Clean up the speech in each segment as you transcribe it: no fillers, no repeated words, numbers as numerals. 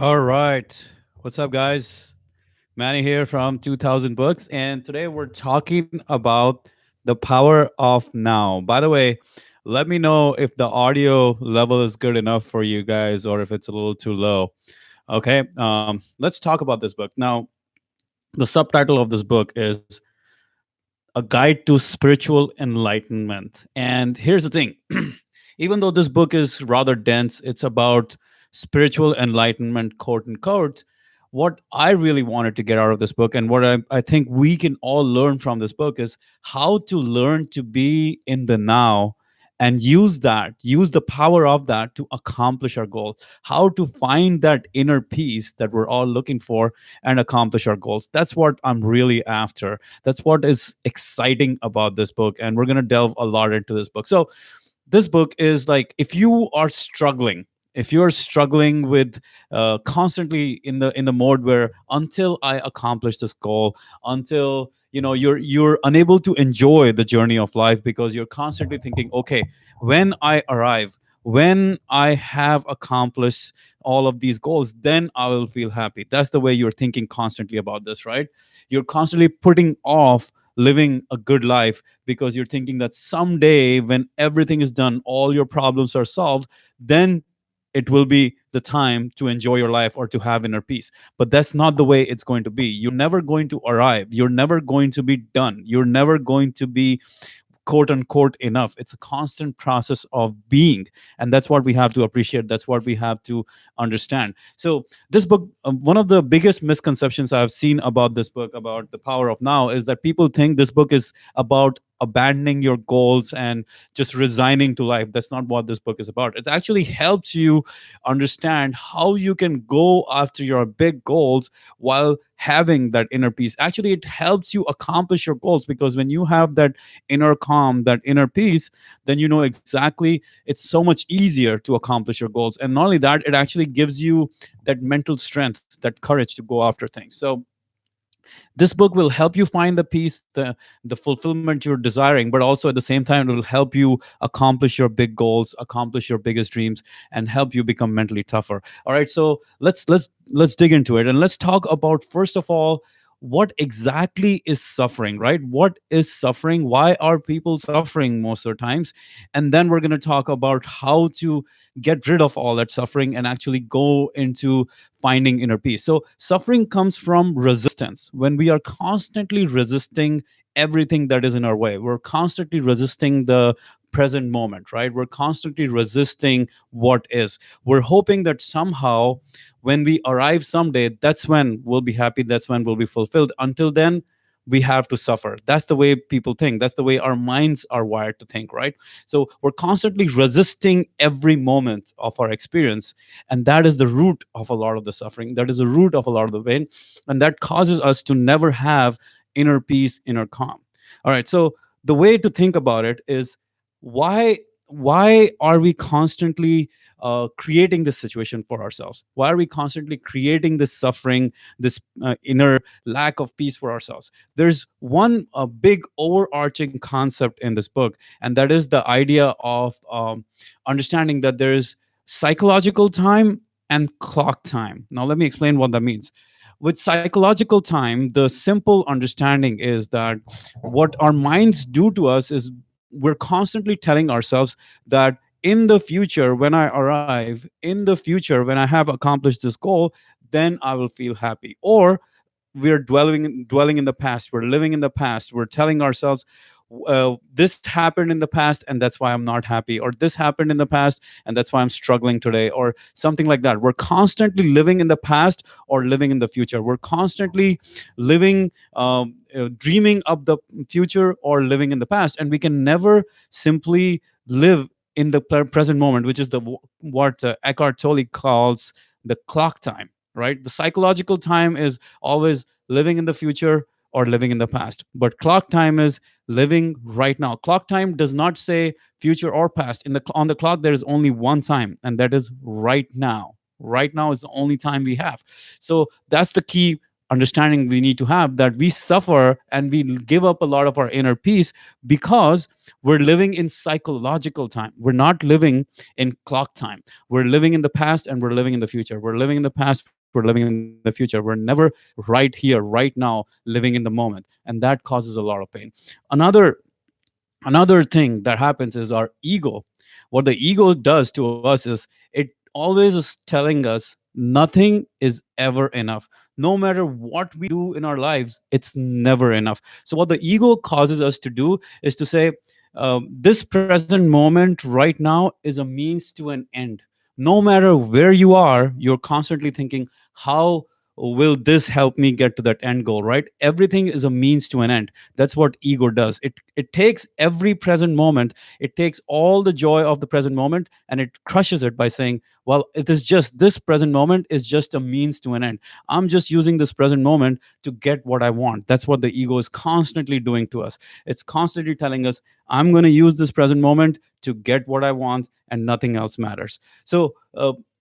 All right. What's up, guys? Manny here from 2000 Books. And today we're talking about the power of now. By the way, let me know if the audio level is good enough for you guys or if it's a little too low. Okay. Let's talk about this book. Now, the subtitle of this book is A Guide to Spiritual Enlightenment. And here's the thing, even though this book is rather dense, it's about spiritual enlightenment, quote unquote. What I really wanted to get out of this book and what I think we can all learn from this book is how to learn to be in the now and use the power of that to accomplish our goal, how to find that inner peace that we're all looking for and accomplish our goals. That's what I'm really after. That's what is exciting about this book. And we're going to delve a lot into this book. So, this book is like if you're struggling with constantly in the mode where until I accomplish this goal, until you're unable to enjoy the journey of life because you're constantly thinking, okay, when I arrive, when I have accomplished all of these goals, then I will feel happy. That's the way you're thinking constantly about this, right? You're constantly putting off living a good life because you're thinking that someday when everything is done, all your problems are solved, then it will be the time to enjoy your life or to have inner peace. But that's not the way it's going to be. You're never going to arrive, you're never going to be done, you're never going to be quote unquote enough. It's a constant process of being, and that's what we have to appreciate, that's what we have to understand. So this book, one of the biggest misconceptions I've seen about this book, about the power of now, is that people think this book is about abandoning your goals and just resigning to life. That's not what this book is about. It actually helps you understand how you can go after your big goals while having that inner peace. Actually, it helps you accomplish your goals, because when you have that inner calm, that inner peace, then you know exactly, it's so much easier to accomplish your goals. And not only that, it actually gives you that mental strength, that courage to go after things. So this book will help you find the peace, the fulfillment you're desiring, but also at the same time it will help you accomplish your big goals, accomplish your biggest dreams, and help you become mentally tougher. All right, so let's dig into it, and let's talk about, first of all, what exactly is suffering, right? What is suffering? Why are people suffering most of the times? And then we're going to talk about how to get rid of all that suffering and actually go into finding inner peace. So, suffering comes from resistance. When we are constantly resisting everything that is in our way, we're constantly resisting the present moment, right? We're constantly resisting what is. We're hoping that somehow when we arrive someday, that's when we'll be happy, that's when we'll be fulfilled. Until then, we have to suffer. That's the way people think. That's the way our minds are wired to think, right? So we're constantly resisting every moment of our experience. And that is the root of a lot of the suffering. That is the root of a lot of the pain. And that causes us to never have inner peace, inner calm. All right. So the way to think about it is, why why are we constantly creating this situation for ourselves? Why are we constantly creating this suffering, this inner lack of peace for ourselves? There's one big overarching concept in this book, and that is the idea of understanding that there is psychological time and clock time. Now, let me explain what that means. With psychological time, the simple understanding is that what our minds do to us is we're constantly telling ourselves that in the future, when I arrive, in the future, when I have accomplished this goal, then I will feel happy. Or we're dwelling in the past, we're living in the past, we're telling ourselves, this happened in the past and that's why I'm not happy, or this happened in the past and that's why I'm struggling today, or something like that. We're constantly living in the past or living in the future. We're constantly living, dreaming up the future or living in the past, and we can never simply live in the present moment, which is what Eckhart Tolle calls the clock time. Right, the psychological time is always living in the future or living in the past, but clock time is living right now. Clock time does not say future or past. On the clock there is only one time, and that is right now. Right now is the only time we have. So that's the key understanding we need to have, that we suffer and we give up a lot of our inner peace because we're living in psychological time. We're not living in clock time. We're living in the past and we're living in the future. We're living in the past, we're living in the future. We're never right here, right now, living in the moment. And that causes a lot of pain. Another thing that happens is our ego. What the ego does to us is it always is telling us nothing is ever enough. No matter what we do in our lives, it's never enough. So what the ego causes us to do is to say, this present moment right now is a means to an end. No matter where you are, you're constantly thinking, how will this help me get to that end goal, right? Everything is a means to an end. That's what ego does. It takes every present moment, it takes all the joy of the present moment, and it crushes it by saying, well, it is just, this present moment is just a means to an end. I'm just using this present moment to get what I want. That's what the ego is constantly doing to us. It's constantly telling us, I'm going to use this present moment to get what I want, and nothing else matters. So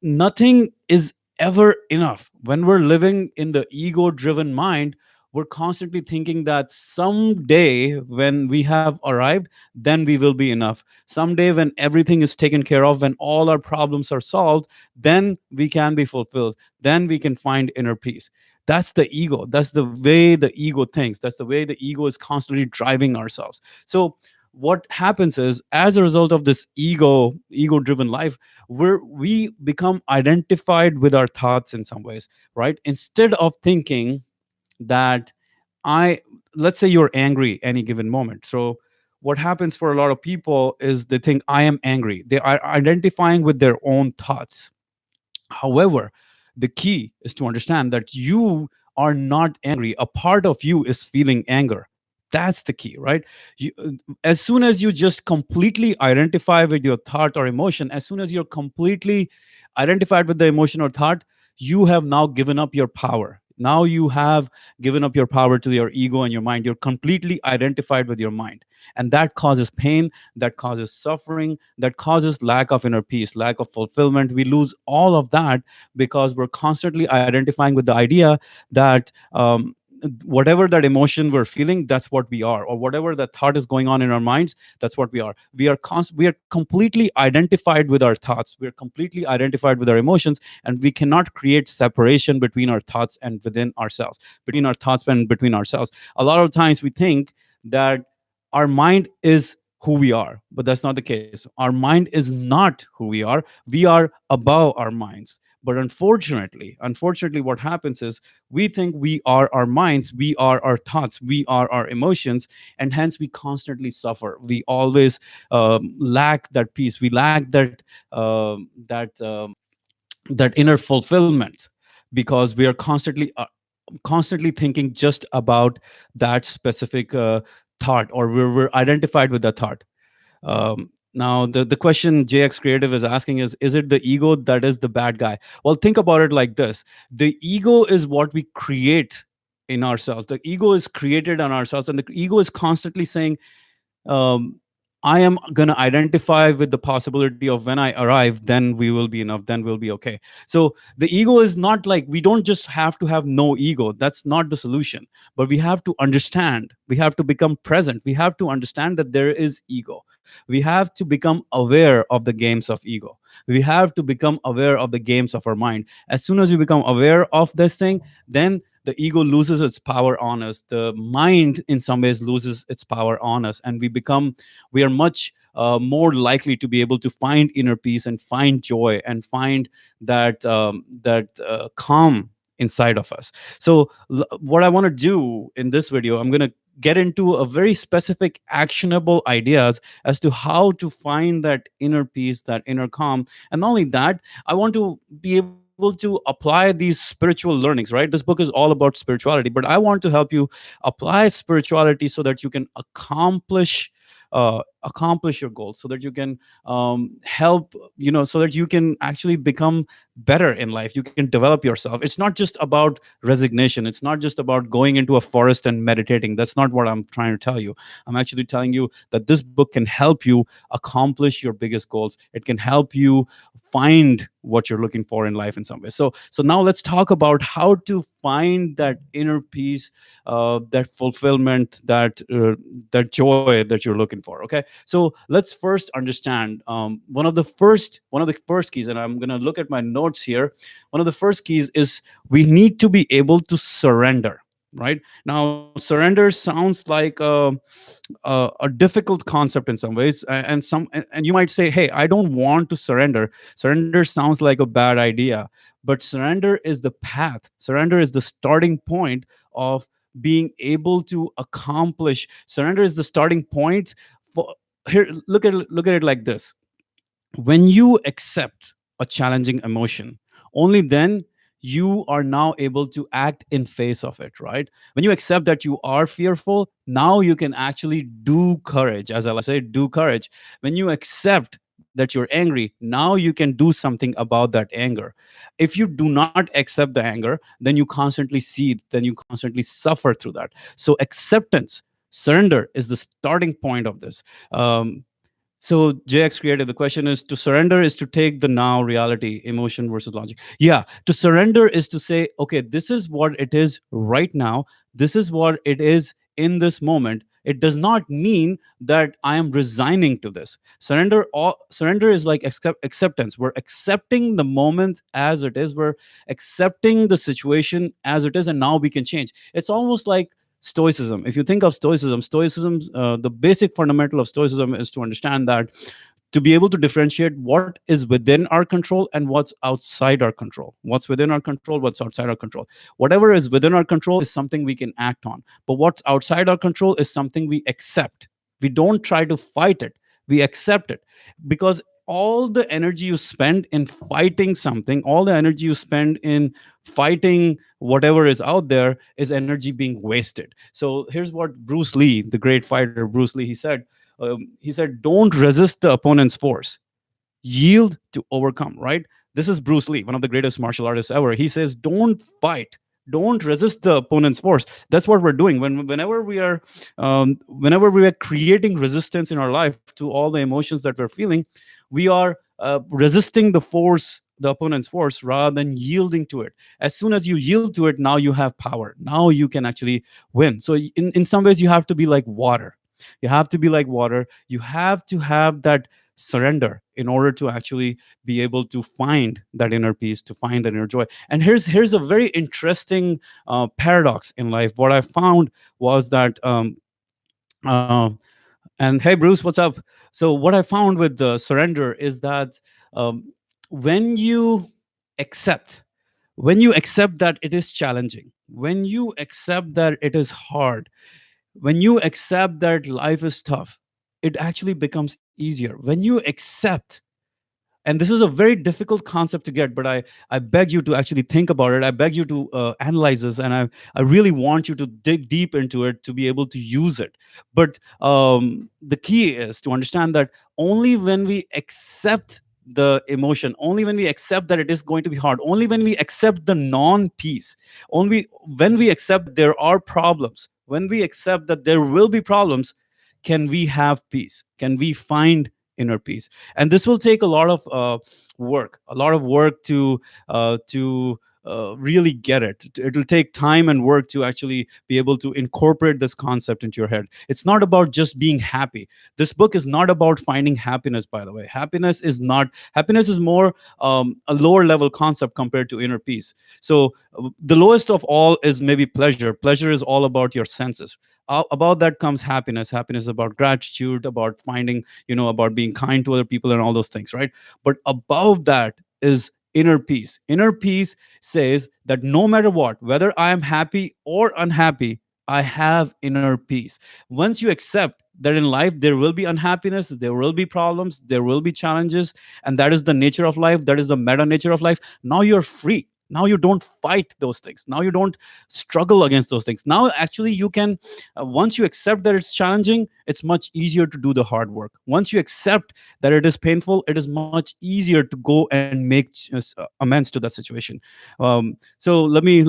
nothing is ever enough. When we're living in the ego driven mind, we're constantly thinking that someday when we have arrived, then we will be enough. Someday when everything is taken care of, when all our problems are solved, then we can be fulfilled. Then we can find inner peace. That's the ego. That's the way the ego thinks. That's the way the ego is constantly driving ourselves. So what happens is, as a result of this ego driven life, we become identified with our thoughts in some ways, right? Instead of thinking that I let's say you're angry any given moment. So what happens for a lot of people is they think, I am angry. They are identifying with their own thoughts. However, the key is to understand that you are not angry. A part of you is feeling anger. That's the key, right? As soon as you just completely identify with your thought or emotion, as soon as you're completely identified with the emotion or thought, you have now given up your power. Now you have given up your power to your ego and your mind. You're completely identified with your mind. And that causes pain, that causes suffering, that causes lack of inner peace, lack of fulfillment. We lose all of that because we're constantly identifying with the idea that whatever that emotion we're feeling, that's what we are, or whatever that thought is going on in our minds, that's what we are. We are completely identified with our thoughts. We are completely identified with our emotions, and we cannot create separation between our thoughts and within ourselves, between our thoughts and between ourselves. A lot of times we think that our mind is who we are, but that's not the case. Our mind is not who we are. We are above our minds. But unfortunately, what happens is, we think we are our minds, we are our thoughts, we are our emotions, and hence we constantly suffer. We always lack that peace. We lack that inner fulfillment, because we are constantly thinking just about that specific thought, or we're identified with the thought. Now, the question JX Creative is asking is it the ego that is the bad guy? Well, think about it like this. The ego is what we create in ourselves. The ego is created on ourselves, and the ego is constantly saying, um, I am going to identify with the possibility of, when I arrive, then we will be enough, then we'll be okay. So the ego is not like, we don't just have to have no ego. That's not the solution. But we have to understand, we have to become present, we have to understand that there is ego. We have to become aware of the games of ego. We have to become aware of the games of our mind. As soon as we become aware of this thing, then the ego loses its power on us. The mind in some ways loses its power on us, and we are much more likely to be able to find inner peace and find joy and find that calm inside of us. So what I want to do in this video, I'm going to get into a very specific actionable ideas as to how to find that inner peace, that inner calm. And not only that, I want to be able to apply these spiritual learnings, right? This book is all about spirituality, but I want to help you apply spirituality so that you can accomplish your goals, so that you can help, so that you can actually become better in life, you can develop yourself. It's not just about resignation, it's not just about going into a forest and meditating. That's not what I'm trying to tell you. I'm actually telling you that this book can help you accomplish your biggest goals. It can help you find what you're looking for in life in some way. So now let's talk about how to find that inner peace, that fulfillment, that joy that you're looking for. Okay, so let's first understand, one of the first keys, and I'm going to look at my notes here. One of the first keys is we need to be able to surrender. Right now, surrender sounds like a difficult concept in some ways, and you might say, hey, I don't want to surrender. Surrender sounds like a bad idea, but surrender is the path. Surrender is the starting point of being able to accomplish. Surrender is the starting point for, here, look at it like this. When you accept a challenging emotion, only then you are now able to act in face of it. Right, when you accept that you are fearful, now you can actually do courage. As I like to say, do courage. When you accept that you're angry, now you can do something about that anger. If you do not accept the anger, then you constantly seethe, then you constantly suffer through that. So acceptance, surrender is the starting point of this. So JX created, the question is, to surrender is to take the now reality, emotion versus logic. Yeah, to surrender is to say, okay, this is what it is right now. This is what it is in this moment. It does not mean that I am resigning to this. Surrender is like acceptance. We're accepting the moment as it is. We're accepting the situation as it is, and now we can change. It's almost like stoicism. If you think of stoicism, the basic fundamental of stoicism is to understand that, to be able to differentiate what is within our control and what's outside our control. What's within our control, what's outside our control. Whatever is within our control is something we can act on, but what's outside our control is something we accept. We don't try to fight it, we accept it. Because all the energy you spend in fighting something, all the energy you spend in fighting whatever is out there, is energy being wasted. So here's what Bruce Lee, the great fighter Bruce Lee, he said, don't resist the opponent's force, yield to overcome. Right, this is Bruce Lee, one of the greatest martial artists ever. He says, don't fight, don't resist the opponent's force. That's what we're doing whenever we are creating resistance in our life to all the emotions that we're feeling. We are resisting the force, the opponent's force, rather than yielding to it. As soon as you yield to it, now you have power, now you can actually win. So in some ways, you have to be like water. You have to be like water. You have to have that surrender in order to actually be able to find that inner peace, to find that inner joy. And here's a very interesting paradox in life. What I found was that uh, and hey, Bruce, what's up? So what I found with the surrender is that, um, when you accept, that it is challenging, when you accept that it is hard, when you accept that life is tough, it actually becomes easier. When you accept, and this is a very difficult concept to get, but I beg you to actually think about it. I beg you to analyze this, and I really want you to dig deep into it to be able to use it. But the key is to understand that only when we accept the emotion, only when we accept that it is going to be hard, only when we accept the non peace, only when we accept that there are problems, when we accept that there will be problems, can we have peace, can we find inner peace. And this will take a lot of work, a lot of work to really get it. It will take time and work to actually be able to incorporate this concept into your head. It's not about just being happy. This book is not about finding happiness, by the way. Happiness is more a lower level concept compared to inner peace. So the lowest of all is maybe pleasure. Pleasure is all about your senses. About that comes happiness. Happiness is about gratitude, about finding, about being kind to other people and all those things, right? But above that is inner peace. Inner peace says that no matter what, whether I am happy or unhappy, I have inner peace. Once you accept that in life there will be unhappiness, there will be problems, there will be challenges, and that is the nature of life, that is the meta nature of life, now you're free. Now you don't fight those things. Now you don't struggle against those things. Now actually you can, once you accept that it's challenging, it's much easier to do the hard work. Once you accept that it is painful, it is much easier to go and make amends to that situation. So let me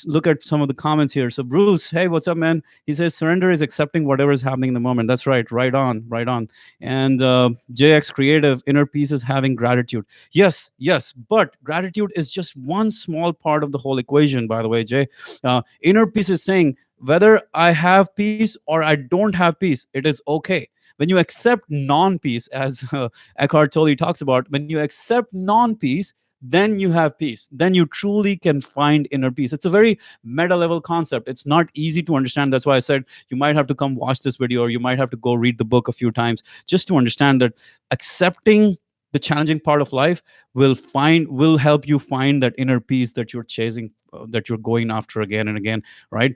look at some of the comments here. So Bruce, hey, what's up, man? He says surrender is accepting whatever is happening in the moment. That's right. Right on. Right on. And JX Creative, inner peace is having gratitude. Yes, yes, but gratitude is just one small part of the whole equation. By the way, Jay, inner peace is saying whether I have peace or I don't have peace, it is okay. When you accept non-peace, as Eckhart Tolle talks about, when you accept non-peace, then you have peace. Then you truly can find inner peace. It's a very meta level concept. It's not easy to understand. That's why I said you might have to come watch this video, or you might have to go read the book a few times just to understand that accepting the challenging part of life will help you find that inner peace that you're chasing, that you're going after again and again, right?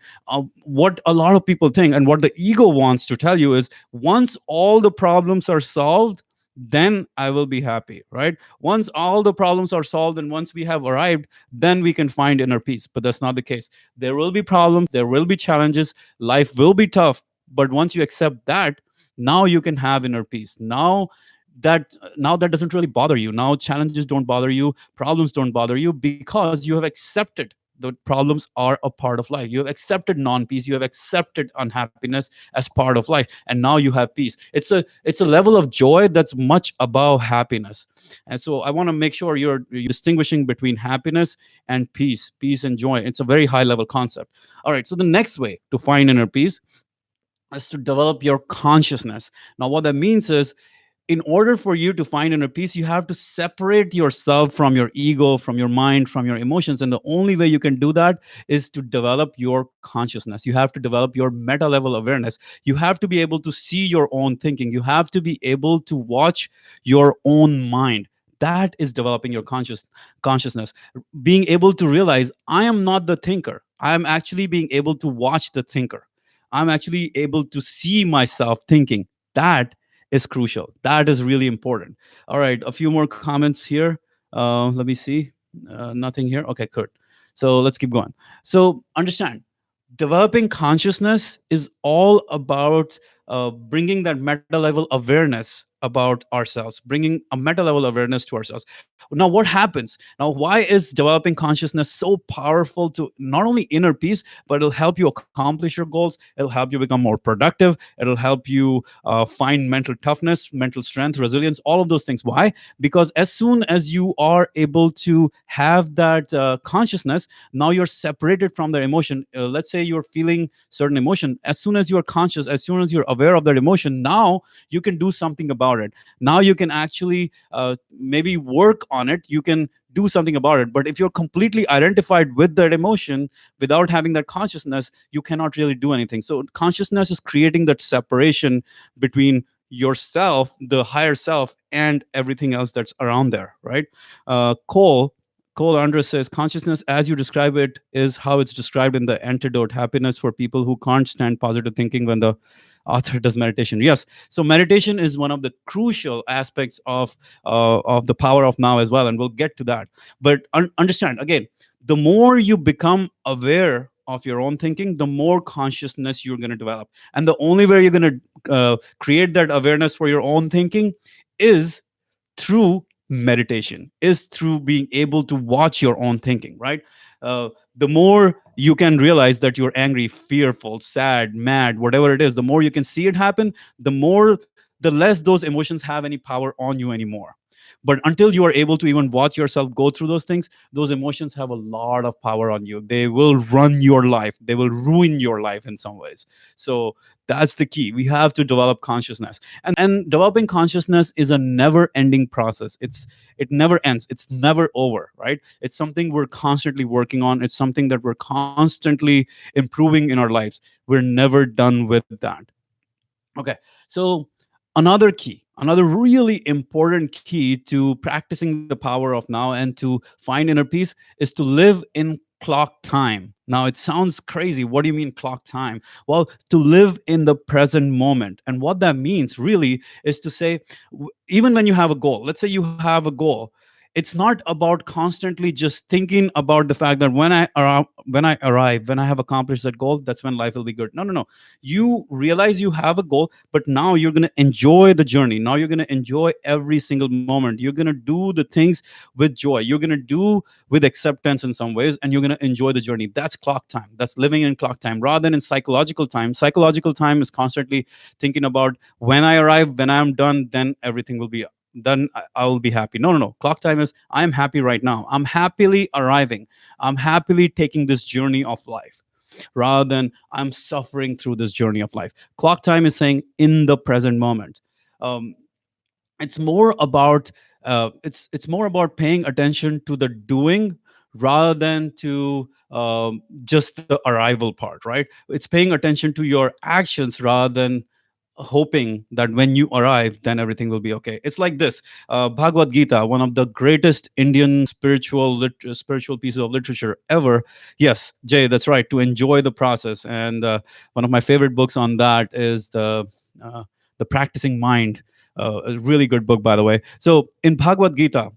What a lot of people think, and what the ego wants to tell you, is once all the problems are solved, then I will be happy, right? Once all the problems are solved and once we have arrived, then we can find inner peace. But that's not the case. There will be problems, there will be challenges, life will be tough. But once you accept that, now you can have inner peace. Now that doesn't really bother you. Now challenges don't bother you, problems don't bother you, because you have accepted the problems are a part of life. You have accepted non-peace, you have accepted unhappiness as part of life, and now you have peace. It's a level of joy that's much above happiness. And so I want to make sure you're distinguishing between happiness and peace and joy. It's a very high level concept. All right, so the next way to find inner peace is to develop your consciousness. Now what that means is, in order for you to find inner peace, you have to separate yourself from your ego, from your mind, from your emotions. And the only way you can do that is to develop your consciousness. You have to develop your meta level awareness. You have to be able to see your own thinking. You have to be able to watch your own mind. That is developing your consciousness. Being able to realize I am not the thinker. I am actually being able to watch the thinker. I'm actually able to see myself thinking. That is crucial. That is really important. All right, a few more comments here. Let me see. Nothing here. Okay, good. So let's keep going. So understand, developing consciousness is all about bringing that meta level awareness about ourselves, bringing a meta level awareness to ourselves. Now what happens now, why is developing consciousness so powerful to not only inner peace, but it'll help you accomplish your goals, it'll help you become more productive, it'll help you find mental toughness, mental strength, resilience, all of those things. Why? Because as soon as you are able to have that consciousness, now you're separated from their emotion. Let's say you're feeling certain emotion. As soon as you're conscious, as soon as you're aware of that emotion, now you can do something about it. Now you can actually maybe work on it. You can do something about it. But if you're completely identified with that emotion without having that consciousness, you cannot really do anything. So consciousness is creating that separation between yourself, the higher self, and everything else that's around there, right? Cole Andres says, consciousness as you describe it is how it's described in the antidote, happiness for people who can't stand positive thinking when the author does meditation. Yes. So meditation is one of the crucial aspects of the power of now as well. And we'll get to that. But understand, again, the more you become aware of your own thinking, the more consciousness you're going to develop. And the only way you're going to create that awareness for your own thinking is through meditation, is through being able to watch your own thinking, right? The more you can realize that you're angry, fearful, sad, mad, whatever it is, the more you can see it happen, the less those emotions have any power on you anymore. But until you are able to even watch yourself go through those things, those emotions have a lot of power on you. They will run your life, they will ruin your life in some ways. So that's the key. We have to develop consciousness, and developing consciousness is a never ending process. It never ends, it's never over, right? It's something we're constantly working on, it's something that we're constantly improving in our lives. We're never done with that. Okay, so another really important key to practicing the power of now and to find inner peace is to live in clock time. Now it sounds crazy. What do you mean clock time? Well, to live in the present moment. And what that means really is to say, even when you have a goal, let's say you have a goal, It's not about constantly just thinking about the fact that when I arrive, when I have accomplished that goal, that's when life will be good. No, no, no. You realize you have a goal, but now you're going to enjoy the journey. Now you're going to enjoy every single moment. You're going to do the things with joy. You're going to do with acceptance in some ways, and you're going to enjoy the journey. That's clock time. That's living in clock time rather than in psychological time. Psychological time is constantly thinking about when I arrive, when I'm done, then everything will be then I will be happy. No, no, no. Clock time is I'm happy right now. I'm happily arriving. I'm happily taking this journey of life rather than I'm suffering through this journey of life. Clock time is saying in the present moment. Um, it's more about it's more about paying attention to the doing rather than to just the arrival part, right? It's paying attention to your actions rather than hoping that when you arrive then everything will be okay. It's like this. Bhagavad Gita, one of the greatest Indian spiritual pieces of literature ever. Yes, Jay, that's right, to enjoy the process. And one of my favorite books on that is uh, the Practicing Mind. A really good book, by the way. So in Bhagavad Gita,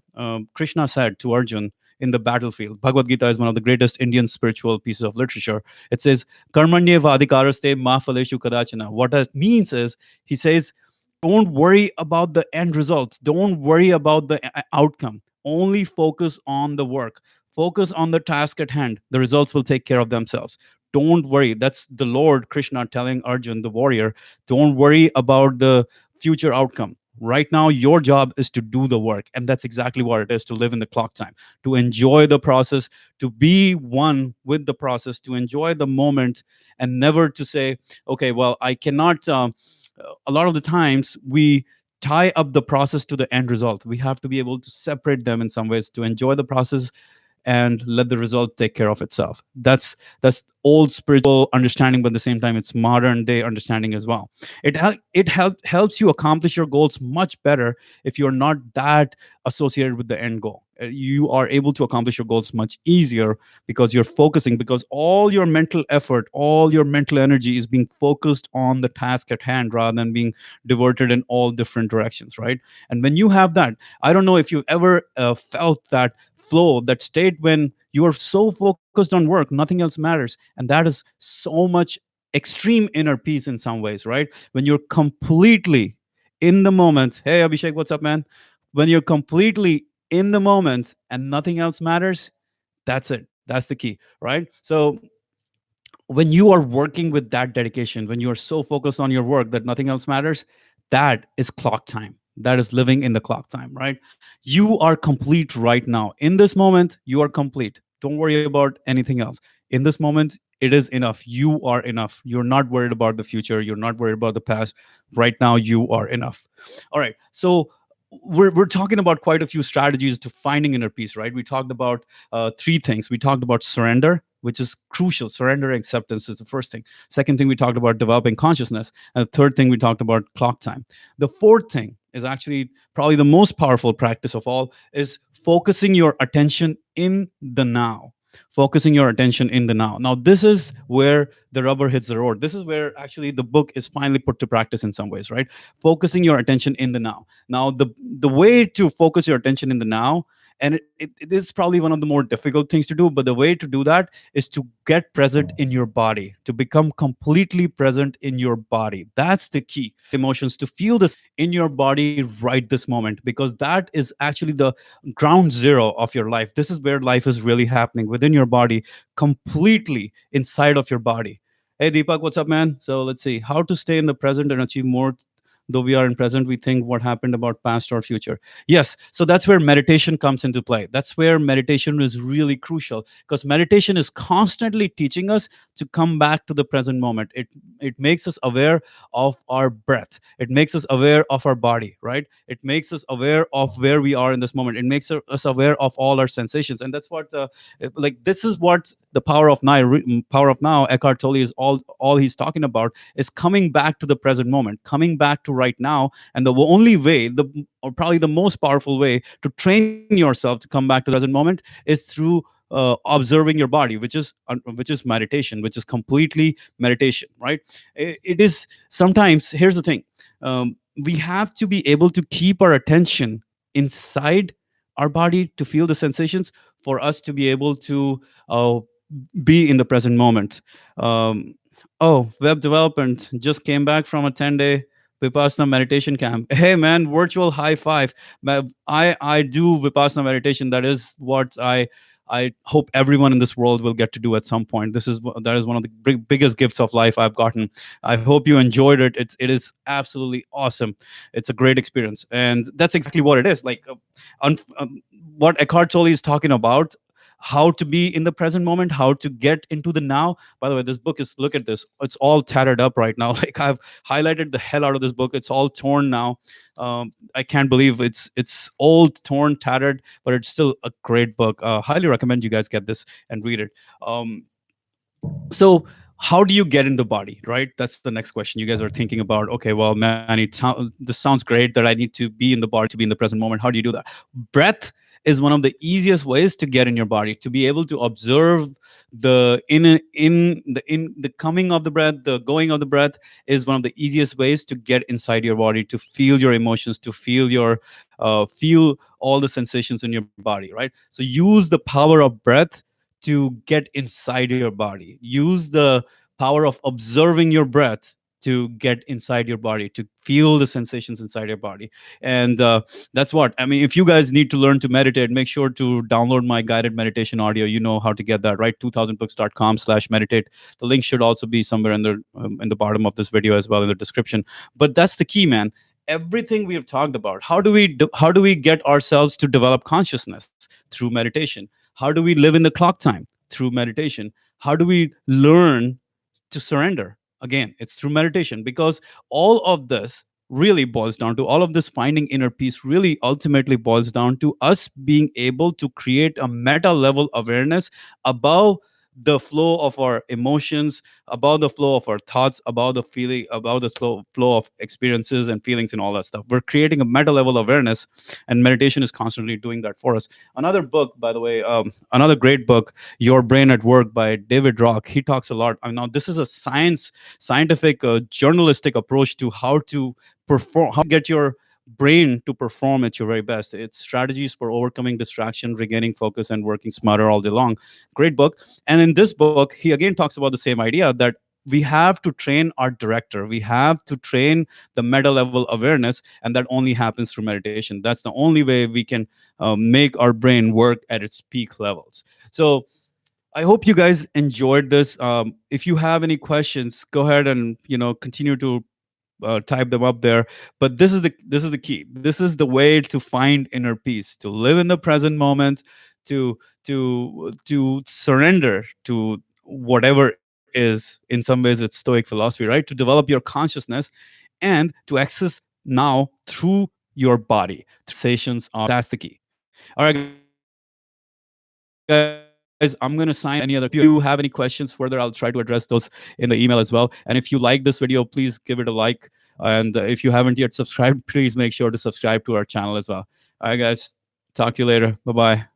Krishna said to Arjun in the battlefield, Bhagavad Gita is one of the greatest Indian spiritual pieces of literature. It says karmanye vadikaraste ma phaleshu kadachana. What that means is, he says, don't worry about the end results. Don't worry about the outcome. Only focus on the work. Focus on the task at hand. The results will take care of themselves. Don't worry. That's the Lord Krishna telling Arjun, the warrior, don't worry about the future outcome. Right now, your job is to do the work. And that's exactly what it is, to live in the clock time, to enjoy the process, to be one with the process, to enjoy the moment, and never to say, okay, well, I cannot. A lot of the times, we tie up the process to the end result. We have to be able to separate them in some ways, to enjoy the process and let the result take care of itself. That's old spiritual understanding, but at the same time it's modern day understanding as well. It helps you accomplish your goals much better if you're not that associated with the end goal. You are able to accomplish your goals much easier because you're focusing, because all your mental effort, all your mental energy is being focused on the task at hand rather than being diverted in all different directions, right? And when you have that, I don't know if you've ever felt that flow, that state when you are so focused on work, nothing else matters. And that is so much extreme inner peace in some ways, right? When you're completely in the moment. Hey, Abhishek, what's up, man? When you're completely in the moment and nothing else matters, that's it. That's the key, right? So when you are working with that dedication, when you are so focused on your work that nothing else matters, that is clock time. That is living in the clock time, right? You are complete right now. In this moment, you are complete. Don't worry about anything else. In this moment, it is enough. You are enough. You're not worried about the future. You're not worried about the past. Right now, you are enough. All right. So, we're talking about quite a few strategies to finding inner peace, right? We talked about three things. We talked about surrender, which is crucial. Surrender and acceptance is the first thing. Second thing, we talked about developing consciousness. And the third thing, we talked about clock time. The fourth thing is actually probably the most powerful practice of all, is focusing your attention in the now. Focusing your attention in the now. Now, this is where the rubber hits the road. This is where actually the book is finally put to practice in some ways, right? Focusing your attention in the now. Now, the way to focus your attention in the now, and it is probably one of the more difficult things to do, but the way to do that is to get present in your body, to become completely present in your body. That's the key. Emotions, to feel this in your body right this moment, because that is actually the ground zero of your life. This is where life is really happening, within your body, completely inside of your body. Hey, Deepak, what's up, man? So let's see how to stay in the present and achieve more. Though we are in present, we think what happened about past or future. Yes, so that's where meditation comes into play. That's where meditation is really crucial, because meditation is constantly teaching us to come back to the present moment. It makes us aware of our breath. It makes us aware of our body, right? It makes us aware of where we are in this moment. It makes us aware of all our sensations. And that's what like this is what the power of now, Eckhart Tolle is all he's talking about, is coming back to the present moment, coming back to right now. And the only way, or probably the most powerful way to train yourself to come back to the present moment, is through observing your body, which is meditation, which is completely meditation, right? It is sometimes. Here's the thing: we have to be able to keep our attention inside our body, to feel the sensations, for us to be able to uh, be in the present moment. Um, oh, web development just came back from a 10-day Vipassana meditation camp. Hey man, virtual high five. I do Vipassana meditation. That is what I hope everyone in this world will get to do at some point. That is one of the biggest gifts of life I've gotten. I hope you enjoyed it. It is absolutely awesome. It's a great experience, and that's exactly what it is. Like what Eckhart Tolle is talking about, how to be in the present moment, how to get into the now. By the way, this book is, look at this, it's all tattered up right now. Like, I've highlighted the hell out of this book. It's all torn now. I can't believe it's old, torn, tattered, but it's still a great book. Highly recommend you guys get this and read it. So how do you get in the body, right? That's the next question you guys are thinking about. Okay, well, Manny, this sounds great that I need to be in the body to be in the present moment. How do you do that? Breath is one of the easiest ways to get in your body, to be able to observe the in the coming of the breath, the going of the breath, is one of the easiest ways to get inside your body, to feel your emotions, to feel all the sensations in your body, right? So use the power of breath to get inside your body. Use the power of observing your breath to get inside your body, to feel the sensations inside your body. And that's what I mean. If you guys need to learn to meditate, make sure to download my guided meditation audio. You know how to get that, right? 2000books.com/meditate. The link should also be somewhere in the bottom of this video, as well, in the description. But that's the key, man. Everything we have talked about, how do we get ourselves to develop consciousness? Through meditation. How do we live in the clock time? Through meditation. How do we learn to surrender? Again, it's through meditation, because all of this really boils down to, all of this finding inner peace really ultimately boils down to us being able to create a meta level awareness above the flow of our emotions, about the flow of our thoughts, about the feeling, about the flow of experiences and feelings and all that stuff. We're creating a meta level awareness, and meditation is constantly doing that for us. Another book, by the way, another great book, Your Brain at Work by David Rock. He talks a lot. Now, this is a scientific, journalistic approach to how to perform, how to get your brain to perform at your very best. It's strategies for overcoming distraction, regaining focus, and working smarter all day long. Great book. And in this book, he again talks about the same idea, that we have to train our director. We have to train the meta level awareness, and that only happens through meditation. That's the only way we can make our brain work at its peak levels. So I hope you guys enjoyed this. If you have any questions, go ahead and continue to type them up there. But this is the key. This is the way to find inner peace, to live in the present moment, to to surrender to whatever is. In some ways, it's Stoic philosophy, right? To develop your consciousness and to access now through your body, sensations are. That's the key. All right, guys, I'm going to sign off. If you have any other, if you have any questions further, I'll try to address those in the email as well. And if you like this video, please give it a like. And if you haven't yet subscribed, please make sure to subscribe to our channel as well. All right, guys. Talk to you later. Bye bye.